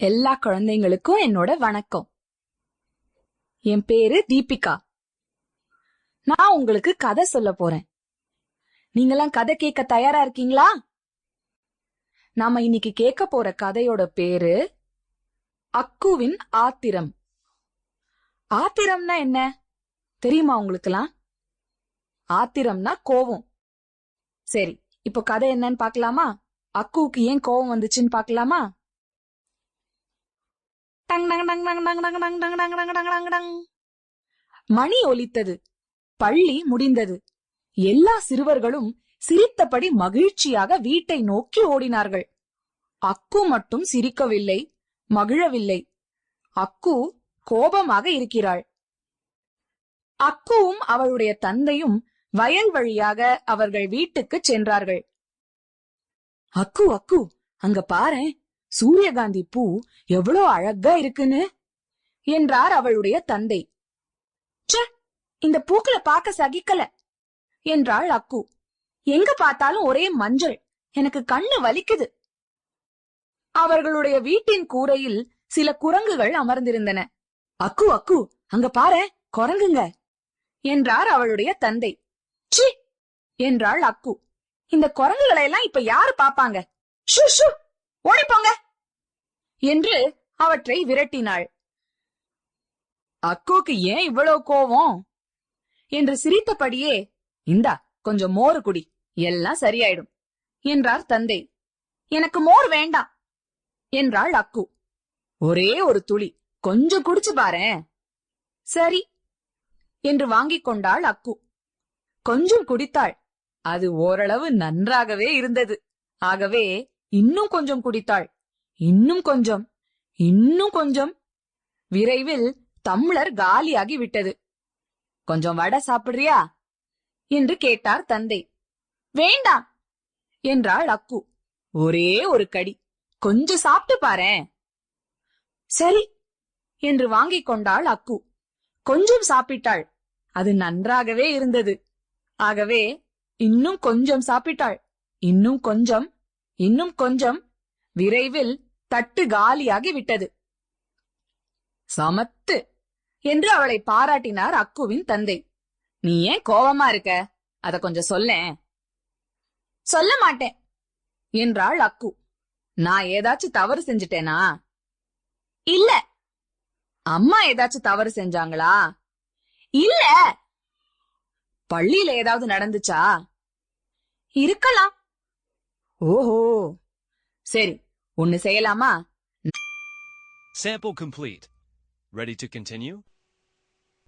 எல்லா குழந்தைங்களுக்கும் என்னோட வணக்கம். என் பேரு தீபிகா. நான் உங்களுக்கு கதை சொல்ல போறேன். நீங்களாம் கதை கேட்க தயாரா இருக்கீங்களா? நாம இன்னைக்கு கேட்க போற கதையோட பேரு அக்குவின் ஆத்திரம். ஆத்திரம்னா என்ன தெரியுமா உங்களுக்குலாம்? ஆத்திரம்னா கோவம். சரி, இப்போ கதை என்னன்னு பாக்கலாமா? அக்குவுக்கு ஏன் கோவம் வந்துச்சுன்னு பாக்கலாமா? மணி ஒலித்தது. பள்ளி முடிந்தது. எல்லா சிறுவர்களும் சிரித்தபடி மகிழ்ச்சியாக வீட்டை நோக்கி ஓடினார்கள். அக்கு மட்டும் சிரிக்கவில்லை, மகிழவில்லை. அக்கு கோபமாக இருக்கிறாள். அக்குவும் அவளுடைய தந்தையும் வயல் வழியாக அவர்கள் வீட்டுக்கு சென்றார்கள். அக்கு அக்கு, அங்க பாரேன், சூரியகாந்தி பூ எவ்வளோ அழகா இருக்குன்னு என்றார் அவளுடைய தந்தை. இந்த பூக்களை பார்க்க சகிக்கல என்றாள் அக்கு. எங்க பார்த்தாலும் ஒரே மஞ்சள், எனக்கு கண்ணு வலிக்குது. அவர்களுடைய வீட்டின் கூரையில் சில குரங்குகள் அமர்ந்திருந்தன. அக்கு அக்கு, அங்க பாரேன், குரங்குங்க என்றார் அவளுடைய தந்தை. சி என்றாள் அக்கு. இந்த குரங்குகளை எல்லாம் இப்ப யாரு பாப்பாங்க? ஷூ ஷூ, ஓடிப்போங்க என்று அவற்றை விரட்டினாள். அக்குக்கு ஏன் இவ்வளவு கோவம் என்று சிரித்தபடியே, இந்தா கொஞ்சம் மோரு குடி, எல்லாம் சரியாயிடும் என்றார் தந்தை. எனக்கு மோர் வேண்டாம் என்றாள் அக்கு. ஒரே ஒரு துளி, கொஞ்சம் குடிச்சு பாரேன். சரி என்று வாங்கிக் கொண்டாள் அக்கு. கொஞ்சம் குடித்தாள். அது ஓரளவு நன்றாகவே இருந்தது. ஆகவே இன்னும் கொஞ்சம் குடித்தாள். இன்னும் கொஞ்சம், இன்னும் கொஞ்சம். விரைவில் தம்ளர் காலியாகி விட்டது. கொஞ்சம் வடை சாப்பிடுறியா என்று கேட்டார் தந்தை. வேண்டாம் என்றாள் அக்கு. ஒரே ஒரு கடி, கொஞ்சம் சாப்பிட்டு பாரேன். சரி என்று வாங்கிக் கொண்டாள் அக்கு. கொஞ்சம் சாப்பிட்டாள். அது நன்றாகவே இருந்தது. ஆகவே இன்னும் கொஞ்சம் சாப்பிட்டாள். இன்னும் கொஞ்சம், இன்னும் கொஞ்சம். விரைவில் தட்டு காலியாகி விட்டது. சமத்து என்று அவளை பாராட்டினார் அக்குவின் தந்தை. நீ ஏன் கோவமா இருக்க? அத கொஞ்சம் சொல்லேன். சொல்ல மாட்டேன் என்றாள் அக்கு. நான் ஏதாச்சும் தவறு செஞ்சுட்டேனா? இல்ல. அம்மா ஏதாச்சும் தவறு செஞ்சாங்களா? இல்ல. பள்ளியில ஏதாவது நடந்துச்சா? இருக்கலாம். ஓஹோ, சரி, ஒன்னு செய்யலாமா? Sample complete. Ready to continue?